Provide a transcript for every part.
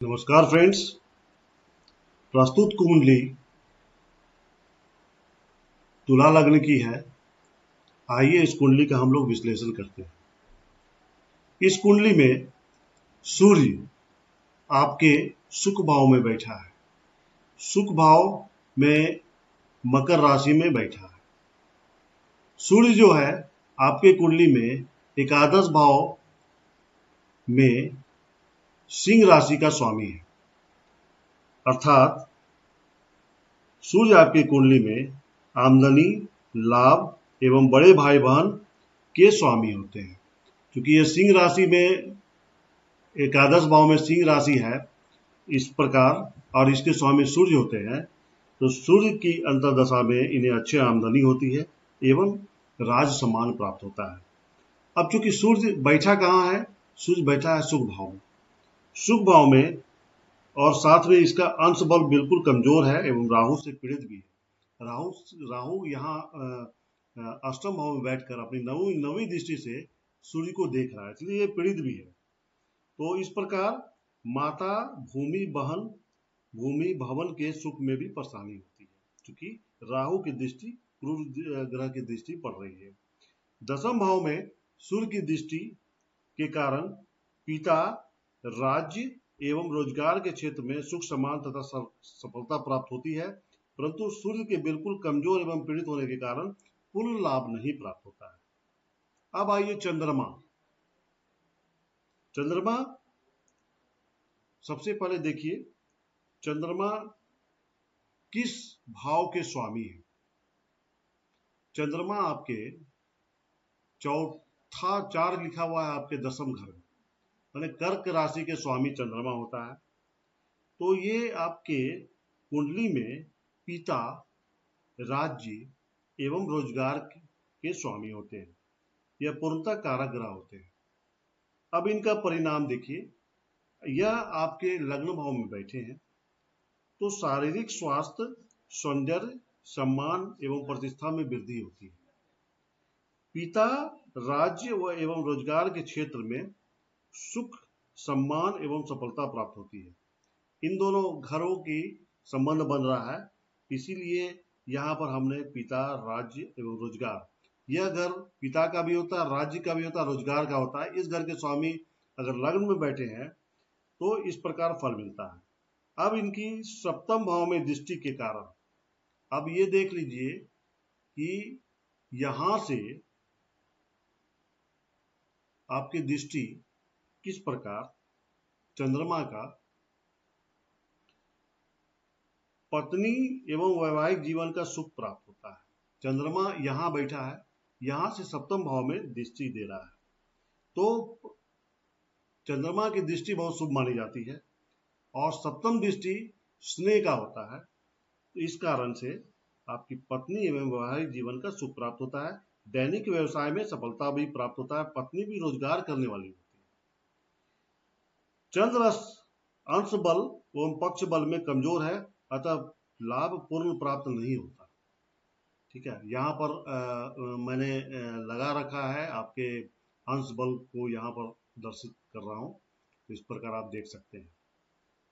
नमस्कार फ्रेंड्स। प्रस्तुत कुंडली तुला लग्न की है। आइए इस कुंडली का हम लोग विश्लेषण करते हैं। इस कुंडली में सूर्य आपके सुख भाव में बैठा है। सुख भाव में मकर राशि में बैठा है। सूर्य जो है आपके कुंडली में एकादश भाव में सिंह राशि का स्वामी है। अर्थात सूर्य आपकी कुंडली में आमदनी, लाभ एवं बड़े भाई बहन के स्वामी होते हैं। क्योंकि ये सिंह राशि में एकादश भाव में सिंह राशि है इस प्रकार, और इसके स्वामी सूर्य होते हैं, तो सूर्य की अंतर्दशा में इन्हें अच्छी आमदनी होती है एवं राज सम्मान प्राप्त होता है। अब चूंकि सूर्य बैठा कहाँ है? सूर्य बैठा है सुख भाव में। सुख भाव में और साथ में इसका अंश बल बिल्कुल कमजोर है एवं राहु से पीड़ित भी है। राहु यहाँ अष्टम भाव में बैठकर अपनी नवी दृष्टि से सूर्य को देख रहा है, इसलिए ये पीड़ित भी है। तो इस प्रकार माता, भूमि भवन के सुख में भी परेशानी होती है, क्योंकि राहु की दृष्टि क्रूर ग्रह की दृष्टि पड़ रही है। दसम भाव में सूर्य की दृष्टि के कारण पिता, राज्य एवं रोजगार के क्षेत्र में सुख सम्मान तथा सफलता प्राप्त होती है, परंतु सूर्य के बिल्कुल कमजोर एवं पीड़ित होने के कारण पूर्ण लाभ नहीं प्राप्त होता है। अब आइए चंद्रमा। चंद्रमा सबसे पहले देखिए चंद्रमा किस भाव के स्वामी है। चंद्रमा आपके चौथा चार लिखा हुआ है आपके दसम घर में, यानी कर्क राशि के स्वामी चंद्रमा होता है। तो ये आपके कुंडली में पिता, राज्य एवं रोजगार के स्वामी होते हैं। यह पूर्णतः कारक ग्रह होते हैं। अब इनका परिणाम देखिए, यह आपके लग्न भाव में बैठे हैं, तो शारीरिक स्वास्थ्य, सौंदर्य, सम्मान एवं प्रतिष्ठा में वृद्धि होती है। पिता, राज्य व एवं रोजगार के क्षेत्र में सुख, सम्मान एवं सफलता प्राप्त होती है। इन दोनों घरों की संबंध बन रहा है, इसीलिए यहाँ पर हमने पिता, राज्य एवं रोजगार, यह घर पिता का भी होता है, राज्य का भी होता है, रोजगार का होता है। इस घर के स्वामी अगर लग्न में बैठे हैं तो इस प्रकार फल मिलता है। अब इनकी सप्तम भाव में दृष्टि के कारण, अब ये देख लीजिए कि यहां से आपकी दृष्टि किस प्रकार चंद्रमा का पत्नी एवं वैवाहिक जीवन का सुख प्राप्त होता है। चंद्रमा यहां बैठा है, यहां से सप्तम भाव में दृष्टि दे रहा है, तो चंद्रमा की दृष्टि बहुत शुभ मानी जाती है और सप्तम दृष्टि स्नेह का होता है। तो इस कारण से आपकी पत्नी एवं वैवाहिक जीवन का सुख प्राप्त होता है। दैनिक व्यवसाय में सफलता भी प्राप्त होता है, पत्नी भी रोजगार करने वाली होती है। चंद्र अंश बल एवं पक्ष बल में कमजोर है, अतः लाभ पूर्ण प्राप्त नहीं होता। ठीक है, यहाँ पर मैंने लगा रखा है आपके अंश बल को, यहाँ पर दर्शित कर रहा हूँ, तो इस प्रकार आप देख सकते हैं।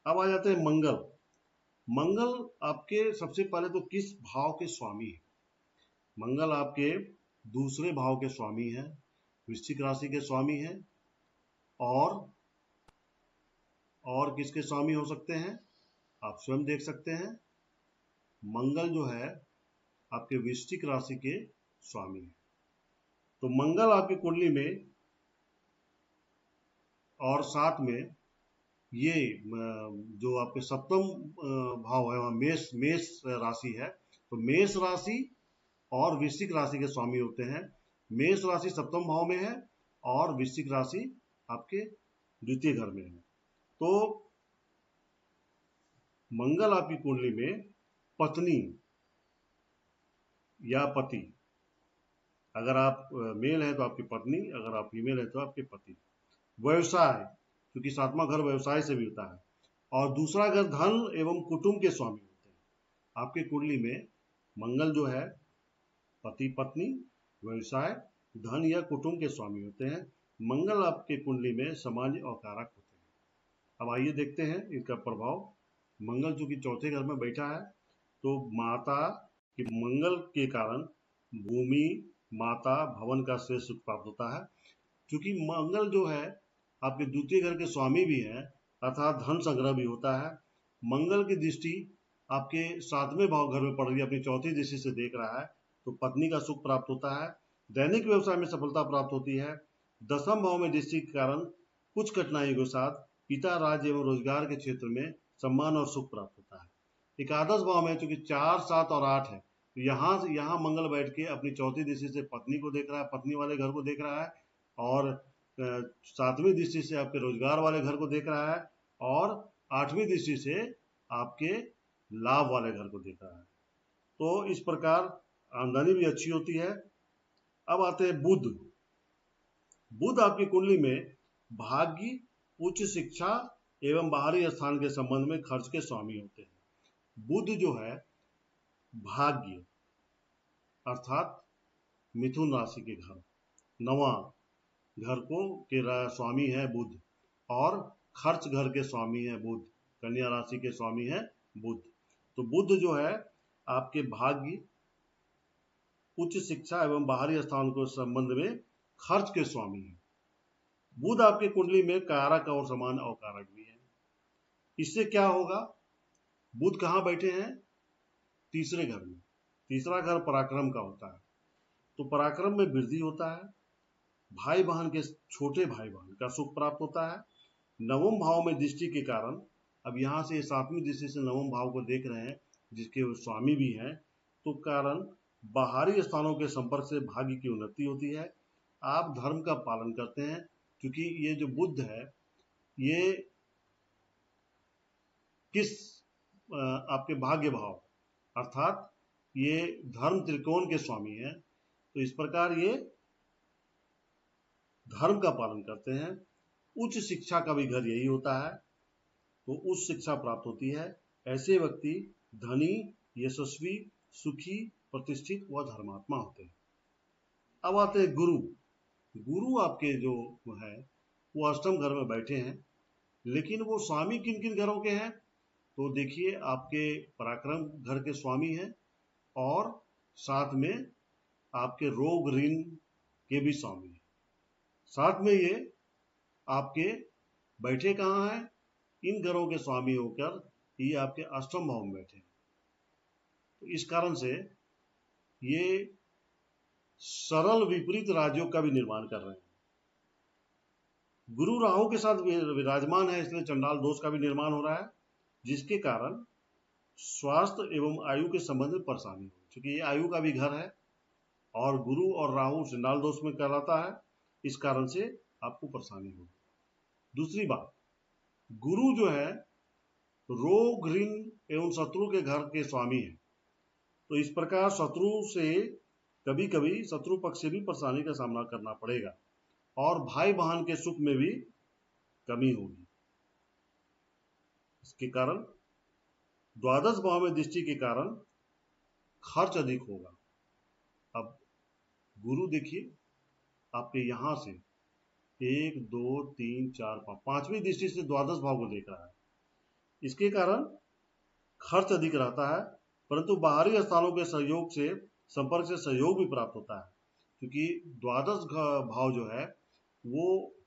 अब आ जाते हैं मंगल। मंगल आपके सबसे पहले तो किस भाव के स्वामी है? मंगल आपके दूसरे भाव के स्वामी है, वृश्चिक राशि के स्वामी है। और किसके स्वामी हो सकते हैं आप स्वयं देख सकते हैं। मंगल जो है आपके वृश्चिक राशि के स्वामी है। तो मंगल आपकी कुंडली में और साथ में ये जो आपके सप्तम भाव है वहां मेष राशि है, तो मेष राशि और वृश्चिक राशि के स्वामी होते हैं। मेष राशि सप्तम भाव में है और वृश्चिक राशि आपके द्वितीय घर में है। तो मंगल आपकी कुंडली में पत्नी या पति, अगर आप मेल है तो आपकी पत्नी, अगर आप फीमेल है तो आपके पति। व्यवसाय, क्योंकि सातवां घर व्यवसाय से भी होता है, और दूसरा घर धन एवं कुटुंब के स्वामी होते हैं। आपके कुंडली में मंगल जो है पति पत्नी, व्यवसाय, धन या कुटुंब के स्वामी होते हैं। मंगल आपके कुंडली में समाज और कारक होते हैं। अब आइए देखते हैं इनका प्रभाव। मंगल चूंकि चौथे घर में बैठा है तो माता के मंगल के कारण भूमि, माता, भवन का श्रेष्ठ सुख प्राप्त होता है। क्योंकि मंगल जो है आपके द्वितीय घर के स्वामी भी है, अर्थात धन संग्रह भी होता है। मंगल की दृष्टि आपके 7वें भाव घर में पड़ रही है, अपनी चौथी दृष्टि से देख रहा है, तो पत्नी का सुख प्राप्त होता है। दैनिक व्यवसाय में सफलता प्राप्त होती है। 10वें भाव में दृष्टि के कारण कुछ कठिनाइयों के साथ पिता, राज्य एवं रोजगार के क्षेत्र में सम्मान और सुख प्राप्त होता है। एकादश भाव में चूंकि 4, 7 और 8 है, तो यहाँ मंगल बैठ के अपनी चौथी दृष्टि से पत्नी को देख रहा है, पत्नी वाले घर को देख रहा है, और 7वीं दृष्टि से आपके रोजगार वाले घर को देख रहा है, और 8वीं दृष्टि से आपके लाभ वाले घर को देख रहा है। तो इस प्रकार आमदनी भी अच्छी होती है। अब आते हैं बुध। बुध आपकी कुंडली में भाग्य, उच्च शिक्षा एवं बाहरी स्थान के संबंध में खर्च के स्वामी होते हैं। बुध जो है भाग्य अर्थात मिथुन राशि के घर, 9वां घर को के स्वामी है बुध, और खर्च घर के स्वामी है बुध, कन्या राशि के स्वामी है बुध। तो बुध जो है आपके भाग्य, उच्च शिक्षा एवं बाहरी स्थान के संबंध में खर्च के स्वामी है। बुध आपकी कुंडली में कारक और समान अवकारक भी है। इससे क्या होगा? बुध कहाँ बैठे हैं? तीसरे घर में। तीसरा घर पराक्रम का होता है, तो पराक्रम में वृद्धि होता है। भाई बहन के, छोटे भाई बहन का सुख प्राप्त होता है। 9वें भाव में दृष्टि के कारण, अब यहाँ से 7वीं दृष्टि से 9वें भाव को देख रहे हैं जिसके स्वामी भी हैं, तो कारण बाहरी स्थानों के संपर्क से भाग्य की उन्नति होती है। आप धर्म का पालन करते हैं, क्योंकि ये जो बुध है ये किस आपके भाग्य भाव अर्थात ये धर्म त्रिकोण के स्वामी है, तो इस प्रकार ये धर्म का पालन करते हैं। उच्च शिक्षा का भी घर यही होता है, तो उच्च शिक्षा प्राप्त होती है। ऐसे व्यक्ति धनी, यशस्वी, सुखी, प्रतिष्ठित व धर्मात्मा होते हैं। अब आते हैं गुरु। गुरु आपके जो है वो 8वें घर में बैठे हैं, लेकिन वो स्वामी किन किन घरों के हैं? तो देखिए, आपके पराक्रम घर के स्वामी हैं, और साथ में आपके रोग ऋण के भी स्वामी हैं। साथ में ये आपके बैठे कहाँ हैं? इन घरों के स्वामी होकर ये आपके 8वें भाव में बैठे हैं। तो इस कारण से ये सरल विपरीत राज्यों का भी निर्माण कर रहे हैं। गुरु राहु के साथ विराजमान है, इसलिए चंडाल दोष का भी निर्माण हो रहा है, जिसके कारण स्वास्थ्य एवं आयु के संबंध में परेशानी हो, क्योंकि ये आयु का भी घर है और गुरु और राहु चंडाल दोष में कहलाता है, इस कारण से आपको परेशानी होगी। दूसरी बात, गुरु जो है रोग ऋण एवं शत्रु के घर के स्वामी है, तो इस प्रकार शत्रु से कभी कभी शत्रु पक्ष से भी परेशानी का सामना करना पड़ेगा, और भाई बहन के सुख में भी कमी होगी। इसके कारण द्वादश भाव में दृष्टि के कारण खर्च अधिक होगा। अब गुरु देखिए आपके यहां से 1, 2, 3, 4, 5 5वीं दृष्टि से द्वादश भाव को देख रहा है, इसके कारण खर्च अधिक रहता है, परंतु बाहरी स्थानों के सहयोग से, संपर्क से सहयोग भी प्राप्त होता है, क्योंकि द्वादश भाव जो है वो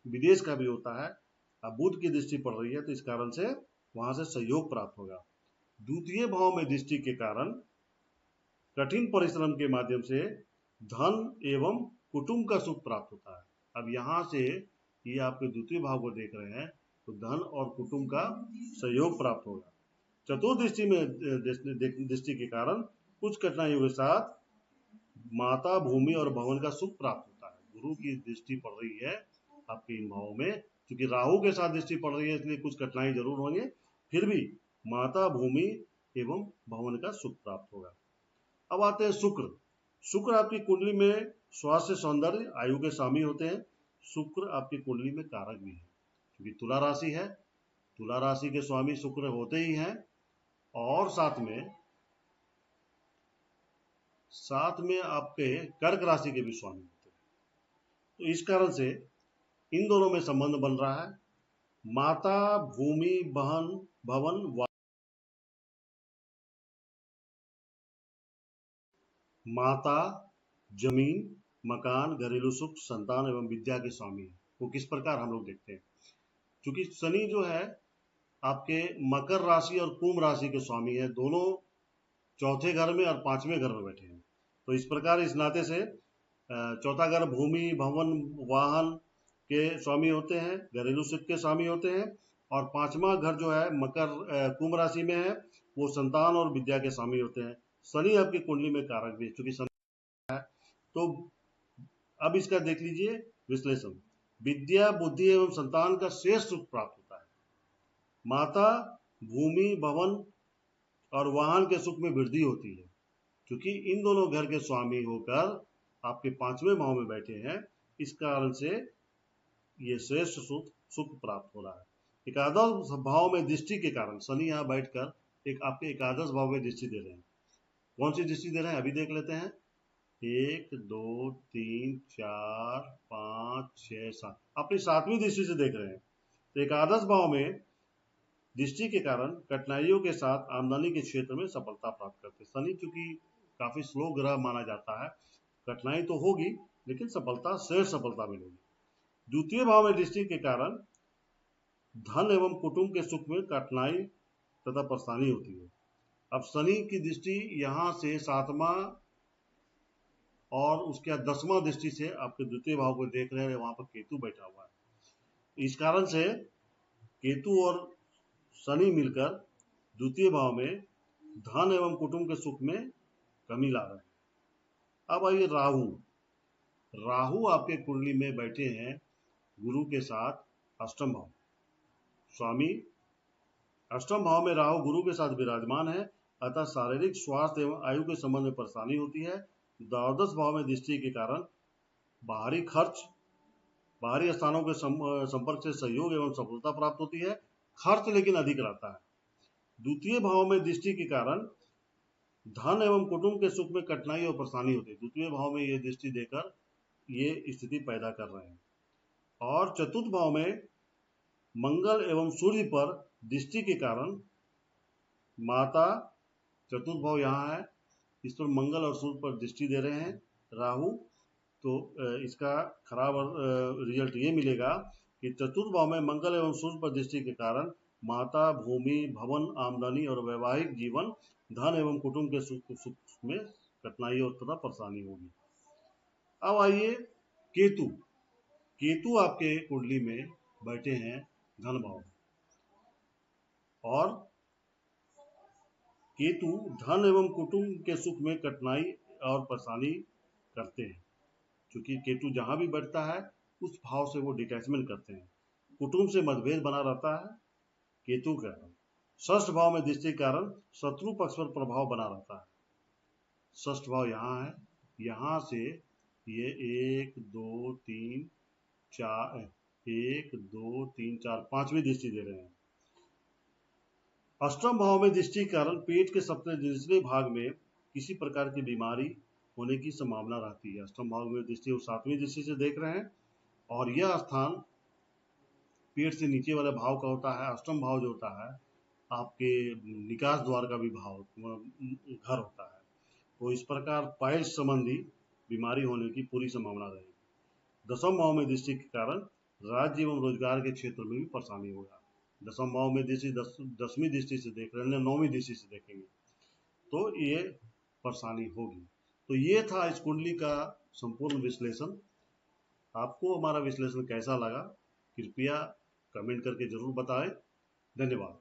विदेश का भी होता है। अब बुध की दृष्टि पड़ रही है, तो इस कारण से वहां से सहयोग प्राप्त होगा। द्वितीय भाव में दृष्टि के कारण कठिन परिश्रम के माध्यम से धन एवं कुटुंब का सुख प्राप्त होता है। अब यहाँ से ये आपके द्वितीय भाव को देख रहे हैं, तो धन और कुटुंब का सहयोग प्राप्त होगा। चतुर्दृष्टि में दृष्टि के कारण कुछ कठिनाइयों के साथ माता, भूमि और भवन का सुख प्राप्त होता है। गुरु की दृष्टि पड़ रही है आपके इन भावों में, क्योंकि राहु के साथ दृष्टि पड़ रही है, इसलिए कुछ कठिनाई जरूर होंगे, फिर भी माता, भूमि एवं भवन का सुख प्राप्त होगा। अब आते हैं शुक्र। शुक्र आपकी कुंडली में स्वास्थ्य, सौंदर्य, आयु के स्वामी होते हैं। शुक्र आपकी कुंडली में कारक भी है, क्योंकि तुला राशि है, तुला राशि के स्वामी शुक्र होते ही हैं, और साथ में आपके कर्क राशि के भी स्वामी होते हैं। तो इस कारण से इन दोनों में संबंध बन रहा है, माता, भूमि, भवन, माता जमीन, मकान, घरेलू सुख, संतान एवं विद्या के स्वामी है। वो किस प्रकार हम लोग देखते हैं, क्योंकि शनि जो है आपके मकर राशि और कुंभ राशि के स्वामी है, दोनों चौथे घर में और पांचवें घर में बैठे हैं। तो इस प्रकार इस नाते से चौथा घर भूमि, भवन, वाहन के स्वामी होते हैं, घरेलू सुख के स्वामी होते हैं, और पांचवा घर जो है मकर कुंभ राशि में है, वो संतान और विद्या के स्वामी होते हैं। शनि आपकी कुंडली में कारक भी है, चूंकि शनि है। तो अब इसका देख लीजिए विश्लेषण। विद्या, बुद्धि एवं संतान का शेष सुख प्राप्त होता है। माता, भूमि, भवन और वाहन के सुख में वृद्धि होती है, क्योंकि इन दोनों घर के स्वामी होकर आपके पांचवें भाव में बैठे हैं। इस कारण से ये श्रेष्ठ सुख प्राप्त हो रहा है। एकादश भाव में दृष्टि के कारण शनि यहाँ बैठकर एक आपके एकादश भाव में दृष्टि दे रहे हैं। कौन सी दृष्टि दे रहे हैं अभी देख लेते हैं। 1 2 3 4 5 6 7 अपनी सातवीं दृष्टि से देख रहे हैं। तो एकादश भाव में दृष्टि के कारण कठिनाइयों के साथ आमदनी के क्षेत्र में सफलता प्राप्त करते हैं। शनि चूंकि काफी स्लो ग्रह माना जाता है, कठिनाई तो होगी लेकिन सफलता, श्रेष्ठ सफलता मिलेगी। द्वितीय भाव में दृष्टि के कारण धन एवं कुटुंब के सुख में कठिनाई तथा परेशानी होती है। अब शनि की दृष्टि यहाँ से सातवां और उसके बाद 10वां दृष्टि से आपके द्वितीय भाव को देख रहे हैं, वहां पर केतु बैठा हुआ है। इस कारण से केतु और शनि मिलकर द्वितीय भाव में धन एवं कुटुंब के सुख में कमी ला रहे हैं। अब आइए राहु। राहु आपके कुंडली में बैठे हैं गुरु के साथ अष्टम भाव स्वामी। अष्टम भाव में राहु गुरु के साथ विराजमान है, अतः शारीरिक स्वास्थ्य एवं आयु के संबंध में परेशानी होती है। द्वादश भाव में दृष्टि के कारण बाहरी खर्च, बाहरी स्थानों के संपर्क से सहयोग एवं सफलता प्राप्त होती है, खर्च लेकिन अधिक रहता है। द्वितीय भाव में दृष्टि के कारण धन एवं कुटुंब के सुख में कठिनाई और परेशानी होती है। द्वितीय भाव में ये दृष्टि देकर ये स्थिति पैदा कर रहे हैं। और चतुर्थ भाव में मंगल एवं सूर्य पर दृष्टि के कारण माता, चतुर्थ भाव यहाँ है, इस पर मंगल और सूर्य पर दृष्टि दे रहे हैं राहु। तो इसका खराब रिजल्ट ये मिलेगा कि चतुर्थ भाव में मंगल एवं सूर्य पर दृष्टि के कारण माता, भूमि, भवन, आमदनी और वैवाहिक जीवन, धन एवं कुटुंब के सुख में कठिनाई और तथा परेशानी होगी। अब आइए केतु। केतु आपके कुंडली में बैठे हैं धन भाव, और केतु धन एवं कुटुंब के सुख में कठिनाई और परेशानी करते हैं। क्योंकि केतु जहां भी बैठता है उस भाव से वो डिटैचमेंट करते हैं, कुटुंब से मतभेद बना रहता है केतु का। षष्ठ भाव में दृष्टि के कारण शत्रु पक्ष पर प्रभाव बना रहता है। षष्ठ भाव यहाँ है, यहाँ से ये 1 2 3 4 1 2 3 4 5वीं दृष्टि दे रहे हैं। अष्टम भाव में दृष्टि के कारण पेट के सबसे निचले भाग में किसी प्रकार की बीमारी होने की संभावना रहती है। अष्टम भाव में दृष्टि 7वीं दृष्टि से देख रहे हैं, और यह स्थान पेट से नीचे वाले भाव का होता है। अष्टम भाव जो होता है आपके निकास द्वार का भी भाव घर होता है। तो इस प्रकार पाइल्स संबंधी बीमारी होने की पूरी संभावना रहेगी। दसम भाव में दृष्टि के कारण राज्य एवं रोजगार के क्षेत्र में भी परेशानी होगा। दसम भाव में दृष्टि 10वीं दृष्टि से देख रहे हैं, 9वीं दृष्टि से देखेंगे तो ये परेशानी होगी। तो ये था इस कुंडली का संपूर्ण विश्लेषण। आपको हमारा विश्लेषण कैसा लगा कृपया कमेंट करके जरूर बताएं। धन्यवाद।